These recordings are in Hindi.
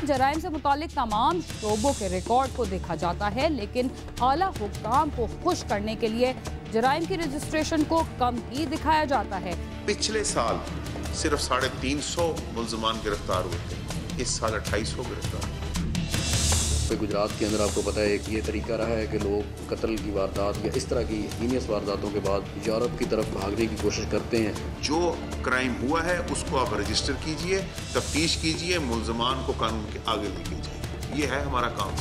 जराइम से मुतालिक तमाम शोबों के रिकॉर्ड को देखा जाता है, लेकिन आला हुक्काम को खुश करने के लिए जराइम की रजिस्ट्रेशन को कम ही दिखाया जाता है। पिछले साल सिर्फ 350 मुल्ज़मान गिरफ्तार हुए थे, इस साल 2800 गिरफ्तार। गुजरात के अंदर आपको पता है कि ये तरीका रहा है कि लोग कत्ल की वारदात या इस तरह की हीनियस वारदातों के बाद यूरोप की तरफ भागने की कोशिश करते हैं। जो क्राइम हुआ है उसको आप रजिस्टर कीजिए, तफ्तीश कीजिए, मुल्ज़मान को कानून के आगे लेके जाइए। ये है हमारा काम।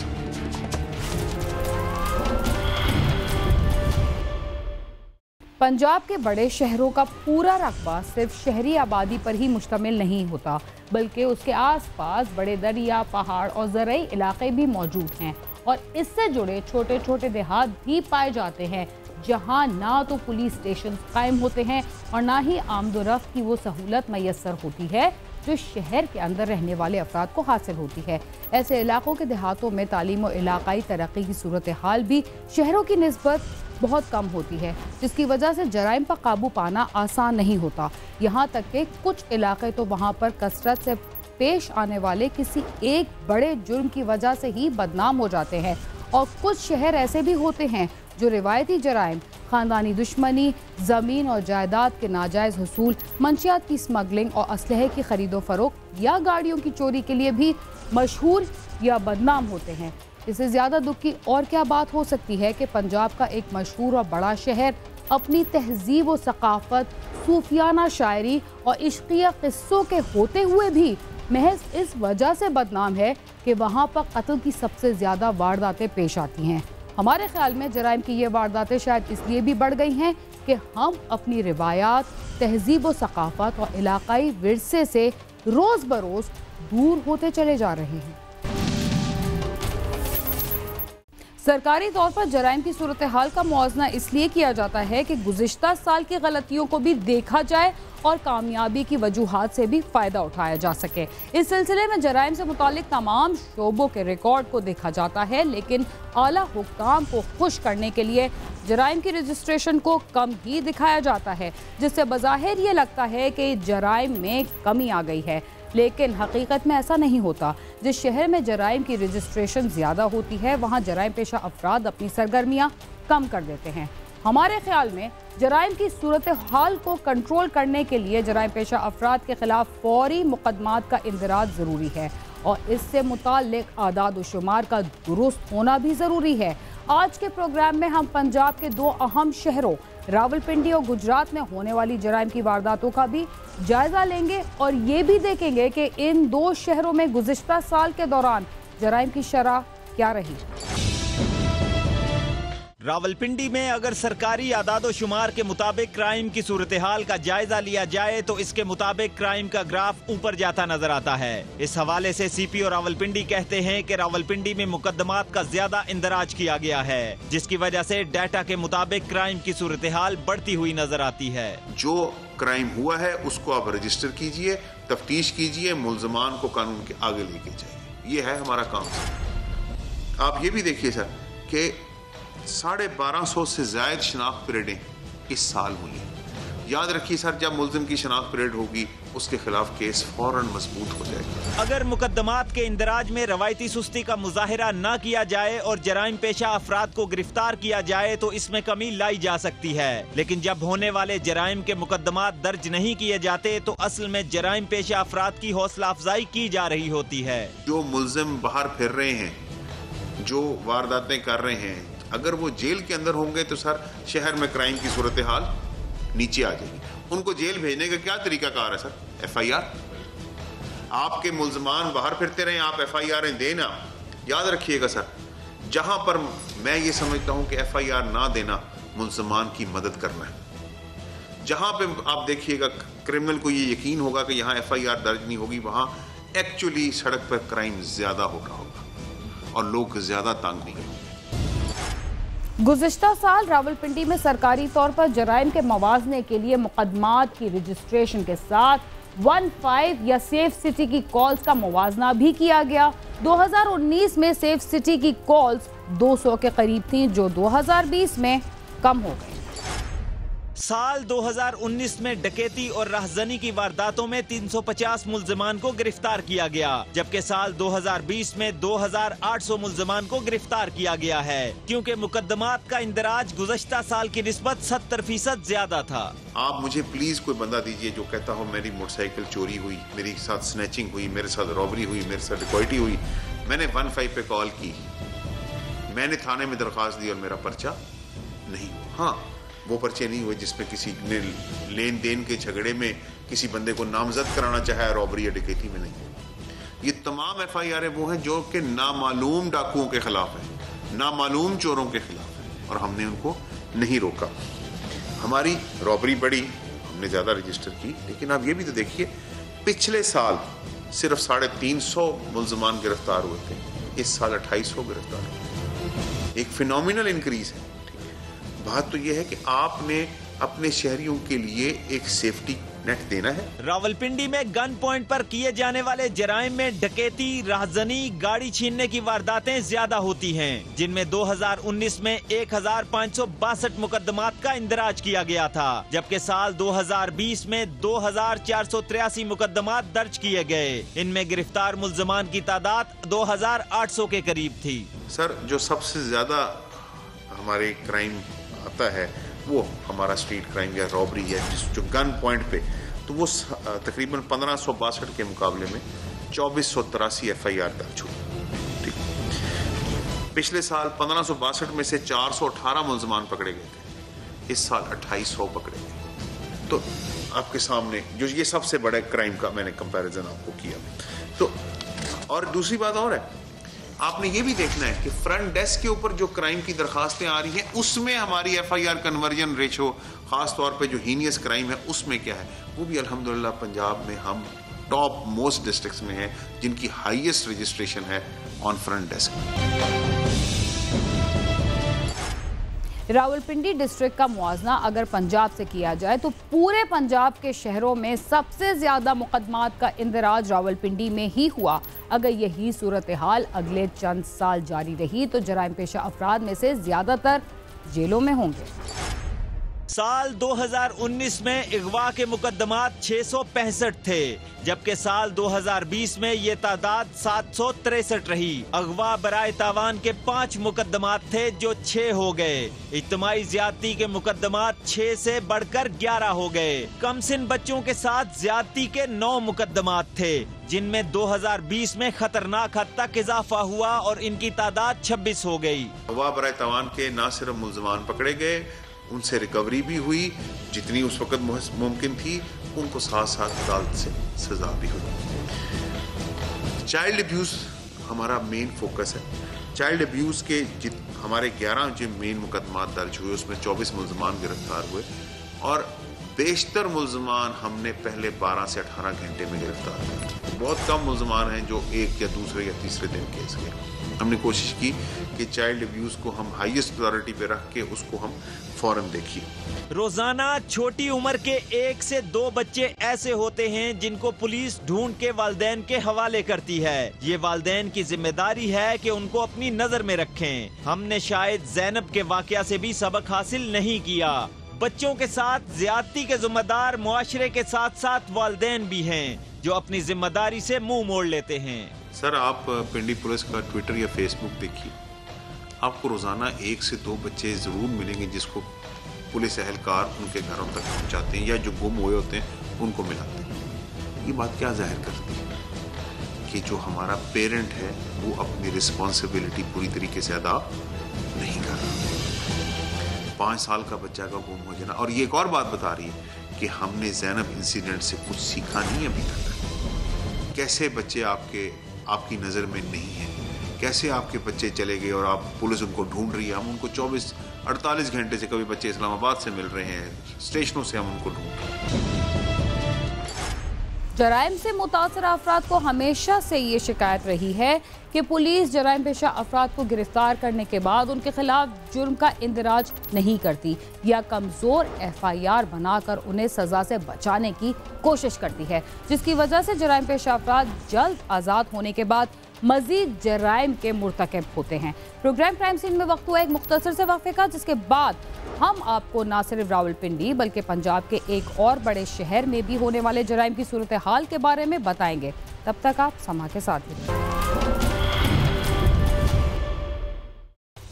पंजाब के बड़े शहरों का पूरा रकबा सिर्फ शहरी आबादी पर ही मुश्तमिल नहीं होता, बल्कि उसके आसपास बड़े दरिया, पहाड़ और ज़रई इलाके भी मौजूद हैं और इससे जुड़े छोटे छोटे देहात भी पाए जाते हैं, जहां ना तो पुलिस स्टेशन कायम होते हैं और ना ही आमदोरफ्त की वो सहूलत मैसर होती है जो शहर के अंदर रहने वाले अफराद को हासिल होती है। ऐसे इलाकों के देहातों में तालीम और इलाकाई तरक्की की सूरत हाल भी शहरों की निस्बत बहुत कम होती है, जिसकी वजह से जराइम पर काबू पाना आसान नहीं होता। यहाँ तक कि कुछ इलाके तो वहाँ पर कसरत से पेश आने वाले किसी एक बड़े जुर्म की वजह से ही बदनाम हो जाते हैं और कुछ शहर ऐसे भी होते हैं जो रिवायती जराइम, ख़ानदानी दुश्मनी, ज़मीन और जायदाद के नाजायज़ हसूल, मंशियात की स्मगलिंग और असलहे की खरीदो फरोख्त या गाड़ियों की चोरी के लिए भी मशहूर या बदनाम होते हैं। इससे ज़्यादा दुख की और क्या बात हो सकती है कि पंजाब का एक मशहूर और बड़ा शहर अपनी तहजीब व सकाफ़त, सूफियाना शायरी और इश्क़िया क़िस्सों के होते हुए भी महज इस वजह से बदनाम है कि वहाँ पर कत्ल की सबसे ज़्यादा वारदातें पेश आती हैं। हमारे ख्याल में जराइम की ये वारदातें शायद इसलिए भी बढ़ गई हैं कि हम अपनी रिवायात, तहजीब व सकाफ़त और इलाकाई विरसे से रोज़ बरोज़ दूर होते चले जा रहे हैं। सरकारी तौर पर जराइम की सूरत हाल का मुआवजा इसलिए किया जाता है कि गुज़िश्ता साल की गलतियों को भी देखा जाए और कामयाबी की वजूहात से भी फ़ायदा उठाया जा सके। इस सिलसिले में जराइम से मुतालिक तमाम शोबों के रिकॉर्ड को देखा जाता है, लेकिन आला हुक्काम को खुश करने के लिए जराइम की रजिस्ट्रेशन को कम ही दिखाया जाता है, जिससे बज़ाहिर ये लगता है कि जराइम में कमी आ गई है, लेकिन हकीकत में ऐसा नहीं होता। जिस शहर में जराइम की रजिस्ट्रेशन ज़्यादा होती है, वहाँ जराइम पेशा अफराद अपनी सरगर्मियाँ कम कर देते हैं। हमारे ख्याल में जराइम की सूरत हाल को कंट्रोल करने के लिए जराइम पेशा अफराद के खिलाफ फौरी मुकदमात का इंदराज ज़रूरी है और इससे मुताल्लिक आदाद व शुमार का दुरुस्त होना भी ज़रूरी है। आज के प्रोग्राम में हम पंजाब के दो अहम शहरों रावलपिंडी और गुजरात में होने वाली जराइम की वारदातों का भी जायजा लेंगे और ये भी देखेंगे कि इन दो शहरों में गुज़िश्ता साल के दौरान जराइम की शरह क्या रही। रावलपिंडी में अगर सरकारी आदादो शुमार के मुताबिक क्राइम की सूरत हाल का जायजा लिया जाए तो इसके मुताबिक क्राइम का ग्राफ ऊपर जाता नजर आता है। इस हवाले से सीपीओ रावलपिंडी कहते हैं कि रावलपिंडी में मुकदमात का ज्यादा इंदराज किया गया है, जिसकी वजह से डाटा के मुताबिक क्राइम की सूरत हाल बढ़ती हुई नजर आती है। जो क्राइम हुआ है उसको आप रजिस्टर कीजिए, तफ्तीश कीजिए, मुल्ज़मान को कानून के आगे लेके जाइए। ये है हमारा काम। आप ये भी देखिए सर कि 1250 से ज्यादा शनाख्त परेडें इस साल हुई हैं। याद रखिए सर, जब मुल्ज़िम की शनाख्त परेड होगी उसके खिलाफ केस फौरन मजबूत हो जाएगा। अगर मुकदमात के इंदराज में रवायती सुस्ती का मुजाहिरा न किया जाए और जराइम पेशा अफराद को गिरफ्तार किया जाए तो इसमें कमी लाई जा सकती है, लेकिन जब होने वाले जराइम के मुकदमात दर्ज नहीं किए जाते तो असल में जराइम पेशा अफराद की हौसला अफजाई की जा रही होती है। जो मुल्ज़िम बाहर फिर रहे हैं, जो वारदातें कर रहे हैं, अगर वो जेल के अंदर होंगे तो सर शहर में क्राइम की सूरत हाल नीचे आ जाएगी। उनको जेल भेजने का क्या तरीका कार है सर? FIR। आपके मुल्ज़मान बाहर फिरते रहे, आप FIR देना। याद रखिएगा सर, जहां पर मैं ये समझता हूं कि FIR ना देना मुल्ज़मान की मदद करना है। जहां पे आप देखिएगा क्रिमिनल को ये यकीन होगा कि यहाँ FIR दर्ज नहीं होगी, वहां एक्चुअली सड़क पर क्राइम ज्यादा हो रहा होगा और लोग ज्यादा तंग नहीं होंगे। गुज़िश्ता साल रावलपिंडी में सरकारी तौर पर जराइम के मवाजने के लिए मुकदमात की रजिस्ट्रेशन के साथ 15 या सेफ सिटी की कॉल्स का मुवाजना भी किया गया। 2019 में सेफ सिटी की कॉल्स 200 के करीब थी, जो 2020 में कम हो गई। साल 2019 में डकैती और राहजनी की वारदातों में 350 मुल्जिमान को गिरफ्तार किया गया, जबकि साल 2020 में 2800 मुल्जिमान को गिरफ्तार किया गया है, क्योंकि मुकदमात का इंदराज गुज़श्ता साल की निस्बत 70% ज्यादा था। आप मुझे प्लीज कोई बंदा दीजिए जो कहता हो मेरी मोटरसाइकिल चोरी हुई, मेरे साथ स्नैचिंग हुई, मेरे साथ रॉबरी हुई, मेरे साथ डिकॉइटी हुई, मैंने 15 पे कॉल की, मैंने थाने में दरख्वास्त दी और मेरा पर्चा नहीं हुआ। हाँ, वो पर्चे नहीं हुए जिसमें किसी ने लेन देन के झगड़े में किसी बंदे को नामजद कराना चाहे रॉबरी या डकैती में नहीं। ये तमाम FIR वो हैं जो कि नामालूम डाकुओं के खिलाफ है, नामालूम चोरों के खिलाफ है, और हमने उनको नहीं रोका। हमारी रॉबरी बढ़ी, हमने ज्यादा रजिस्टर की, लेकिन आप ये भी तो देखिए पिछले साल सिर्फ 350 मुल्जिमान गिरफ्तार हुए थे, इस साल 2800 गिरफ्तार हुए, एक फिनोमिनल इंक्रीज है। बात तो यह है कि आपने अपने शहरियों के लिए एक सेफ्टी नेट देना है। रावलपिंडी में गन पॉइंट पर किए जाने वाले जराइम में डकैती, राहजनी, गाड़ी छीनने की वारदातें ज्यादा होती हैं, जिनमें 2019 में 1562 मुकदमात का इंदराज किया गया था, जबकि साल 2020 में 2483 मुकदमात दर्ज किए गए। इनमें गिरफ्तार मुल्जिमान की तादाद 2800 के करीब थी। सर, जो सबसे ज्यादा हमारे क्राइम आता है वो हमारा स्ट्रीट क्राइम या रॉबरी है, जो गन पॉइंट पे, तो वो तकरीबन 1562 के मुकाबले में 2483 FIR दर्ज हुई। ठीक, पिछले साल 1562 में से 418 मुल्जिमान पकड़े गए थे, इस साल 2800 पकड़े गए। तो आपके सामने जो ये सबसे बड़े क्राइम का मैंने कंपैरिजन आपको किया। तो और दूसरी बात और है, आपने ये भी देखना है कि फ्रंट डेस्क के ऊपर जो क्राइम की दरखास्तें आ रही हैं उसमें हमारी FIR कन्वर्जन रेशो, खास तौर पे जो हीनियस क्राइम है उसमें क्या है, वो भी अल्हम्दुलिल्लाह पंजाब में हम टॉप मोस्ट डिस्ट्रिक्ट्स में हैं जिनकी हाईएस्ट रजिस्ट्रेशन है on front desk. Rawalpindi district का मुआवजा अगर पंजाब से किया जाए तो पूरे पंजाब के शहरों में सबसे ज्यादा मुकदमात का इंदराज रावलपिंडी में ही हुआ। अगर यही सूरत हाल अगले चंद साल जारी रही तो जराइम पेशा अफराद में से ज्यादातर जेलों में होंगे। साल 2019 में अगवा के मुकदमात 665 थे, जबकि साल 2020 में ये तादाद 763 रही। अगवा बराए तावान के 5 मुकदमात थे जो 6 हो गए। इज्तिमाई ज्यादती के मुकदमात 6 से बढ़कर 11 हो गए। कमसिन बच्चों के साथ ज्यादती के 9 मुकदमात थे, जिनमें 2020 में खतरनाक हद तक इजाफा हुआ और इनकी तादाद 26 हो गई। अगवा बराए तावान के न सिर्फ मुल्जिमान पकड़े गए, उनसे रिकवरी भी हुई जितनी उस वक्त मुमकिन थी, उनको साथ साथ अदालत से सजा भी हुई। चाइल्ड अब्यूज हमारा मेन फोकस है। चाइल्ड अब्यूज के हमारे 11 जो मेन मुकदमात दर्ज हुए उसमें 24 मुल्जिमान गिरफ्तार हुए, और बेशतर मुल्जिमान हमने पहले 12 से 18 घंटे में गिरफ्तार किए। बहुत कम मुल्जिमान हैं जो एक या दूसरे या तीसरे दिन केस गए। हमने कोशिश की कि चाइल्ड अब्यूज को हम हाईएस्ट प्रायोरिटी पे रख के उसको हम फौरन देखिए। रोजाना छोटी उम्र के 1 से 2 बच्चे ऐसे होते हैं जिनको पुलिस ढूंढ के वालिदैन के हवाले करती है। ये वालिदैन की जिम्मेदारी है कि उनको अपनी नजर में रखें। हमने शायद ज़ैनब के वाकया से भी सबक हासिल नहीं किया। बच्चों के साथ ज्यादती के जिम्मेदार मुआशरे के साथ साथ वालिदैन भी हैं जो अपनी जिम्मेदारी से मुंह मोड़ लेते हैं। सर, आप पिंडी पुलिस का ट्विटर या फेसबुक देखिए, आपको रोजाना 1 से 2 बच्चे जरूर मिलेंगे जिसको पुलिस एहलकार उनके घरों तक पहुंचाते हैं या जो गुम हुए होते हैं उनको मिलाते हैं। ये बात क्या जाहिर करती है कि जो हमारा पेरेंट है वो अपनी रिस्पॉन्सिबिलिटी पूरी तरीके से अदा नहीं कर रहा। 5 साल का बच्चा का गुम हो जाना, और ये एक और बात बता रही है कि हमने ज़ैनब इंसिडेंट से कुछ सीखा नहीं अभी तक। कैसे बच्चे आपकी नज़र में नहीं है, कैसे आपके बच्चे चले गए और आप पुलिस उनको ढूंढ रही है। हम उनको 24-48 घंटे से, कभी बच्चे इस्लामाबाद से मिल रहे हैं, स्टेशनों से हम उनको ढूंढ रहे हैं। जराइम से मुतासर अफराद को हमेशा से ये शिकायत रही है कि पुलिस जराइम पेशा अफराद को गिरफ्तार करने के बाद उनके खिलाफ जुर्म का इंदराज नहीं करती या कमज़ोर FIR बनाकर उन्हें सज़ा से बचाने की कोशिश करती है, जिसकी वजह से जराइम पेशा अफराद जल्द आज़ाद होने के बाद मजीद जराइम के मुर्तकब होते हैं। प्रोग्राम क्राइम सीन में वक्त हुआ एक मुख्तसर से वक्फे का, जिसके बाद हम आपको न सिर्फ रावलपिंडी बल्कि पंजाब के एक और बड़े शहर में भी होने वाले जराइम की सूरत हाल के बारे में बताएंगे। तब तक आप समा के साथ ही रहिए।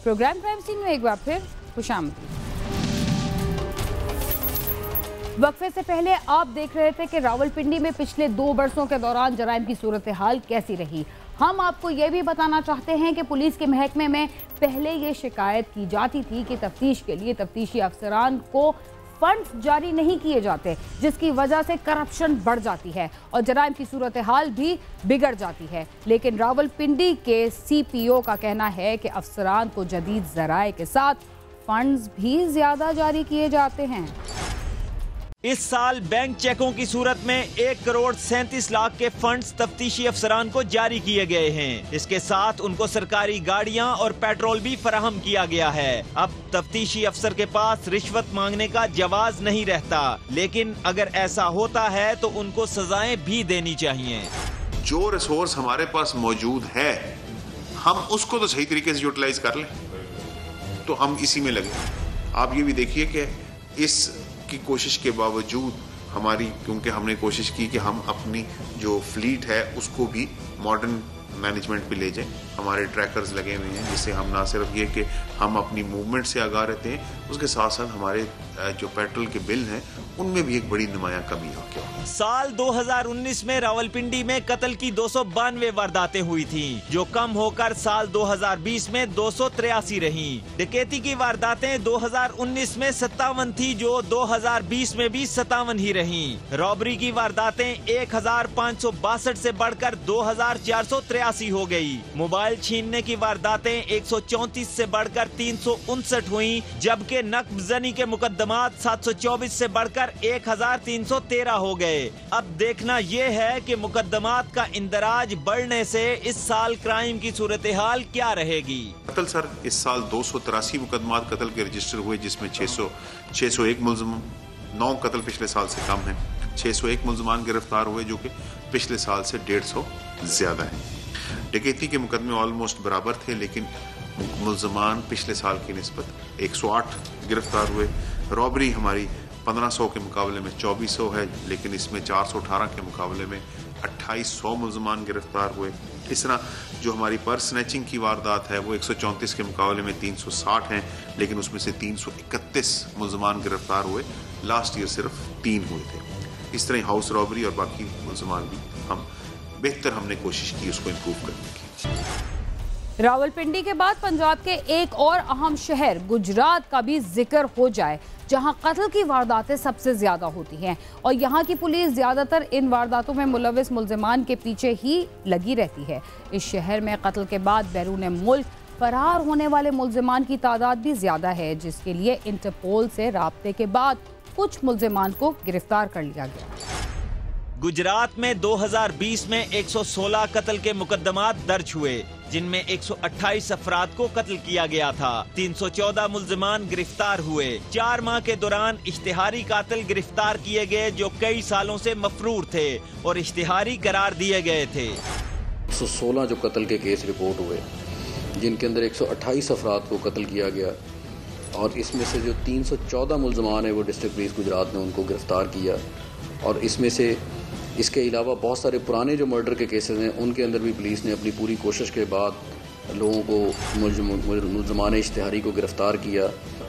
प्रोग्राम क्राइम सीन में एक बार फिर खुशामदीद। वक्फे से पहले आप देख रहे थे कि रावलपिंडी में पिछले 2 बरसों के दौरान जराइम की सूरत हाल कैसी रही। हम आपको ये भी बताना चाहते हैं कि पुलिस के महकमे में पहले ये शिकायत की जाती थी कि तफ्तीश के लिए तफ्तीशी अफसरान को फंड्स जारी नहीं किए जाते, जिसकी वजह से करप्शन बढ़ जाती है और जराइम की सूरत हाल भी बिगड़ जाती है। लेकिन रावलपिंडी के CPO का कहना है कि अफसरान को जदीद ज़राए के साथ फंड्स भी ज़्यादा जारी किए जाते हैं। इस साल बैंक चेकों की सूरत में 1 करोड़ 37 लाख के फंड्स तफ्तीशी अफसरान को जारी किए गए हैं। इसके साथ उनको सरकारी गाड़ियां और पेट्रोल भी फराहम किया गया है। अब तफ्तीशी अफसर के पास रिश्वत मांगने का जवाज नहीं रहता, लेकिन अगर ऐसा होता है तो उनको सजाएं भी देनी चाहिए। जो रिसोर्स हमारे पास मौजूद है हम उसको तो सही तरीके से यूटिलाइज कर लें, तो हम इसी में लगे। आप ये भी देखिए कि इस की कोशिश के बावजूद हमारी, क्योंकि हमने कोशिश की कि हम अपनी जो फ्लीट है उसको भी मॉडर्न मैनेजमेंट पे ले जाएं। हमारे ट्रैकर्स लगे हुए हैं, जिससे हम ना सिर्फ ये कि हम अपनी मूवमेंट से आगाह रहते हैं, उसके साथ साथ हमारे जो पेट्रोल के बिल हैं उनमें भी एक बड़ी नुमायां कमी हो गया। साल 2019 में रावलपिंडी में कत्ल की 292 वारदातें हुई थीं, जो कम होकर साल 2020 में 283 रहीं। डकैती की वारदातें 2019 में 57 थी, जो 2020 में भी 57 ही रहीं। रॉबरी की वारदातें 1562 से बढ़कर 2483 हो गई। मोबाइल छीनने की वारदातें 134 से बढ़कर 359 हुई, जबकि नक्बजनी के मुकदमात 724 से बढ़कर 1313 हो गए। अब देखना ये है कि मुकदमात का इंदराज बढ़ने से इस साल क्राइम की सूरत हाल क्या रहेगी। कत्ल सर इस साल 283 मुकदमात कत्ल के रजिस्टर हुए, जिसमें 601 मुल्ज़िम, 9 कत्ल पिछले साल से कम है। 601 मुल्ज़िमान गिरफ्तार हुए, जो कि पिछले साल से 150 ज्यादा है। डकैती के मुकदमे ऑलमोस्ट बराबर थे, लेकिन मुल्ज़िमान पिछले साल की निस्बत 108 गिरफ्तार हुए। रॉबरी हमारी 1500 के मुकाबले में 2400 है, लेकिन इसमें 418 के मुकाबले में 2800 मुल्ज़िमान गिरफ्तार हुए। इस तरह जो हमारी पर्स स्नैचिंग की वारदात है वो 134 के मुकाबले में 360 हैं, लेकिन उसमें से 331 मुल्ज़िमान गिरफ्तार हुए। लास्ट ईयर सिर्फ 3 हुए थे। इस तरह हाउस रॉबरी और बाकी मुल्ज़िमान भी हमने कोशिश की उसको इम्प्रूव करने की। रावलपिंडी के बाद पंजाब के एक और अहम शहर गुजरात का भी जिक्र हो जाए, जहां कत्ल की वारदातें सबसे ज्यादा होती हैं और यहां की पुलिस ज्यादातर इन वारदातों में मुलविस मुल्ज़िमान के पीछे ही लगी रहती है। इस शहर में कत्ल के बाद बैरून मुल्क फरार होने वाले मुल्ज़िमान की तादाद भी ज्यादा है, जिसके लिए इंटरपोल से राब्ते के बाद कुछ मुल्ज़िमान को गिरफ्तार कर लिया गया। गुजरात में 2020 में 116 कत्ल के मुकदमात दर्ज हुए, जिनमें 128 अफराद को कत्ल किया गया था। 314 मुल्ज़िमान गिरफ्तार हुए। 4 माह के दौरान इश्तिहारी कातिल गिरफ्तार किए गए, जो कई सालों से मफरूर थे और इश्तिहारी करार दिए गए थे। 116 जो कत्ल के केस रिपोर्ट हुए, जिनके अंदर 128 अफराद को कत्ल किया गया, और इसमें से जो 314 मुल्ज़िमान है वो डिस्ट्रिक्ट पुलिस गुजरात ने उनको गिरफ्तार किया। और इसमें से इसके अलावा बहुत सारे पुराने जो मर्डर के केसेस हैं उनके अंदर भी पुलिस ने अपनी पूरी कोशिश के बाद लोगों को, मुल्ज़िमान इश्तिहारी को गिरफ्तार किया।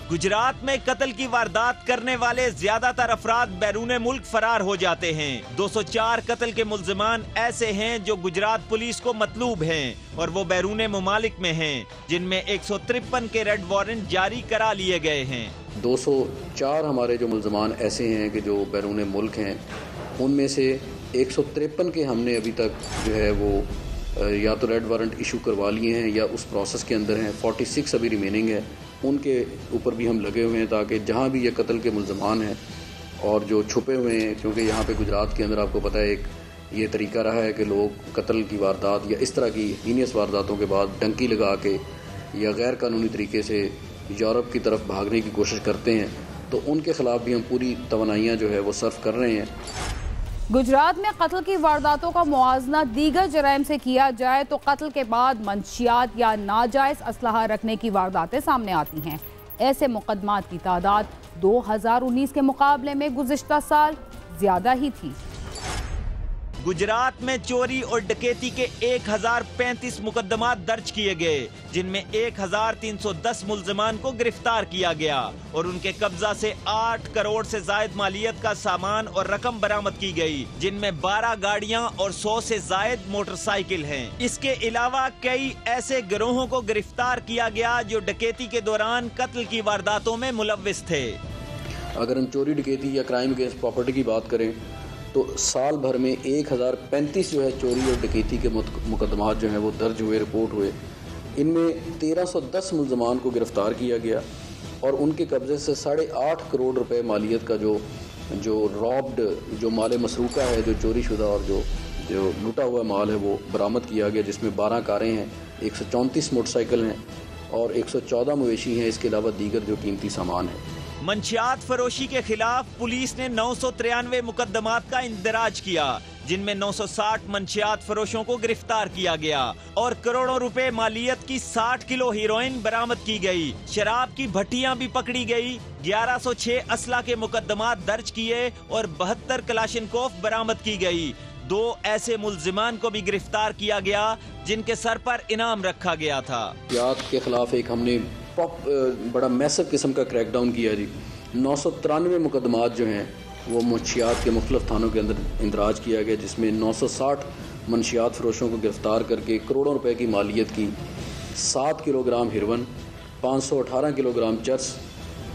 गुजरात में कत्ल की वारदात करने वाले ज्यादातर अफराद बैरून मुल्क फरार हो जाते हैं। 204 कत्ल के मुल्ज़िमान ऐसे हैं जो गुजरात पुलिस को मतलूब हैं और वो बैरून ममालिक में हैं, जिनमें 153 के रेड वारंट जारी करा लिए गए हैं। 204 हमारे जो मुल्ज़िमान ऐसे हैं कि जो बैरून मुल्क हैं, उनमें से 153 के हमने अभी तक जो है वो या तो रेड वारंट इशू करवा लिए हैं या उस प्रोसेस के अंदर हैं। 46 अभी रिमेनिंग है, उनके ऊपर भी हम लगे हुए हैं ताकि जहाँ भी ये कत्ल के मुल्ज़िमान हैं और जो छुपे हुए हैं, क्योंकि यहाँ पे गुजरात के अंदर आपको पता है एक ये तरीका रहा है कि लोग कत्ल की वारदात या इस तरह की हीनियस वारदातों के बाद डंकी लगा के या गैर कानूनी तरीके से यूरोप की तरफ भागने की कोशिश करते हैं, तो उनके ख़िलाफ़ भी हम पूरी तवानाइयाँ जो है वो सर्व कर रहे हैं। गुजरात में कत्ल की वारदातों का मुआवजा दीगर जराइम से किया जाए तो कत्ल के बाद मंशियात या नाजायज असलहा रखने की वारदातें सामने आती हैं। ऐसे मुकदमात की तादाद 2019 के मुकाबले में गुज़िश्ता साल ज्यादा ही थी। गुजरात में चोरी और डकैती के 1035 मुकदमात दर्ज किए गए, जिनमें 1310 मुल्जिमान को गिरफ्तार किया गया और उनके कब्जा से 8 करोड़ से जायद मालियत का सामान और रकम बरामद की गई, जिनमें 12 गाड़ियां और 100 से जायद मोटरसाइकिल हैं। इसके अलावा कई ऐसे गिरोहों को गिरफ्तार किया गया जो डकैती के दौरान कत्ल की वारदातों में मुलव्विस थे। अगर हम चोरी डकैती या क्राइम अगेंस्ट प्रॉपर्टी की बात करें तो साल भर में 1035 जो है चोरी और डकैती के मुकदमात जो हैं वो दर्ज हुए, रिपोर्ट हुए। इनमें 1310 मुल्ज़मान को गिरफ़्तार किया गया और उनके कब्ज़े से 8.5 करोड़ रुपए मालियत का जो रॉब्ड जो माल मसरूका है, जो चोरी शुदा और जो लूटा हुआ माल है वो बरामद किया गया, जिसमें 12 कारें हैं, 134 मोटरसाइकिल हैं और 114 मवेशी हैं। इसके अलावा दीगर जो कीमती सामान है। मंशियात फरोशी के खिलाफ पुलिस ने 993 मुकदमात का इंदराज किया, जिनमें 960 मंशियात फरोशों को गिरफ्तार किया गया और करोड़ों रुपए मालियत की 60 किलो हीरोइन बरामद की गई। शराब की भट्टियां भी पकड़ी गई। 1106 असला के मुकदमात दर्ज किए और 72 कलाशिनकोफ बरामद की गई। 2 ऐसे मुल्जिमान को भी गिरफ्तार किया गया जिनके सर पर इनाम रखा गया था। याद के खिलाफ एक हमने बड़ा मैसिव किस्म का क्रैकडाउन किया जी। 993 मुकदमात जो हैं वो मंशियात के मुख्तलिफ थानों के अंदर इंदराज किया गया, जिसमें 960 मंशियात फरोशों को गिरफ्तार करके करोड़ों रुपए की मालियत की 7 किलोग्राम हिरवन, 518 किलोग्राम चर्स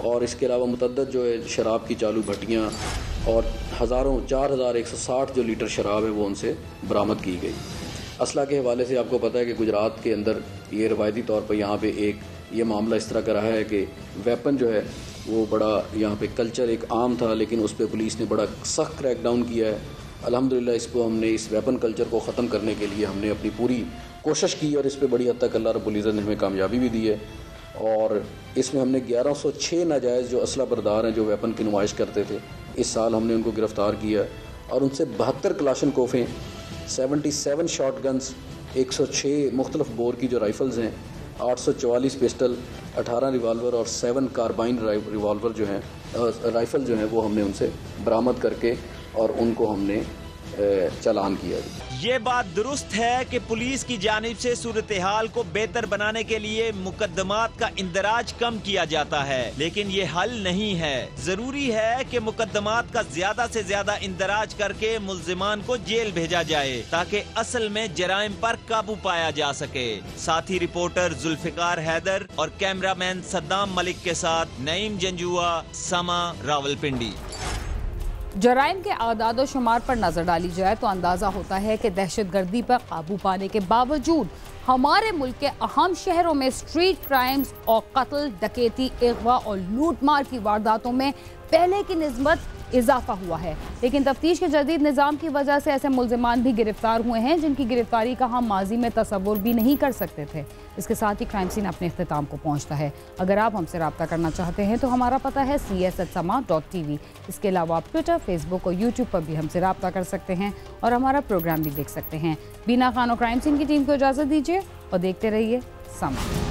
और इसके अलावा मुतद्दद जो है शराब की चालू भट्टियाँ और 4160 जो लीटर शराब है वो उनसे बरामद की गई। असला के हवाले से आपको पता है कि गुजरात के अंदर ये रवायती तौर पर यहाँ पे ये मामला इस तरह का रहा है कि वेपन जो है वो बड़ा यहाँ पे कल्चर एक आम था, लेकिन उस पर पुलिस ने बड़ा सख्त क्रैकडाउन किया है। अल्हम्दुलिल्लाह इस वेपन कल्चर को ख़त्म करने के लिए हमने अपनी पूरी कोशिश की और इस पर बड़ी हद तक अल्लाह रब्बुल इज़्ज़त ने हमें कामयाबी भी दी है। और इसमें हमने 1106 नाजायज़ जो असला बरदार हैं जो वेपन की नुमाइश करते थे, इस साल हमने उनको गिरफ़्तार किया और उनसे 72 कलाशिनकोफें, 77 शॉट गन्स, 106 मुख्तलिफ बोर की जो राइफ़ल्स हैं, 844 पिस्टल, 18 रिवाल्वर और 7 कार्बाइन रिवाल्वर जो हैं राइफ़ल जो हैं वो हमने उनसे बरामद करके और उनको हमने चालान किया। ये बात दुरुस्त है कि पुलिस की जानिब से सूरत हाल को बेहतर बनाने के लिए मुकदमात का इंदराज कम किया जाता है, लेकिन ये हल नहीं है। जरूरी है कि मुकदमात का ज्यादा से ज्यादा इंदराज करके मुल्जिमान को जेल भेजा जाए ताकि असल में जराइम पर काबू पाया जा सके। साथी रिपोर्टर जुल्फिकार हैदर और कैमरामैन सद्दाम मलिक के साथ नईम जंजुआ, समा, रावलपिंडी। जराइम के आदाद व शुमार पर नजर डाली जाए तो अंदाजा होता है कि दहशतगर्दी पर काबू पाने के बावजूद हमारे मुल्क के अहम शहरों में स्ट्रीट क्राइम्स और कत्ल, डकैती, अगवा और लूटमार की वारदातों में पहले की निस्बत इजाफा हुआ है। लेकिन तफ्तीश के जदीद निज़ाम की वजह से ऐसे मुल्जिमान भी गिरफ्तार हुए हैं जिनकी गिरफ्तारी का हम माजी में तसव्वुर भी नहीं कर सकते थे। इसके साथ ही क्राइम सीन अपने इख्तिताम को पहुंचता है। अगर आप हमसे रब्ता करना चाहते हैं तो हमारा पता है cs@sama.tv। इसके अलावा आप ट्विटर, फेसबुक और यूट्यूब पर भी हमसे रब्ता कर सकते हैं और हमारा प्रोग्राम भी देख सकते हैं। बीना खान और क्राइम सीन की टीम को इजाज़त दीजिए और देखते रहिए समा।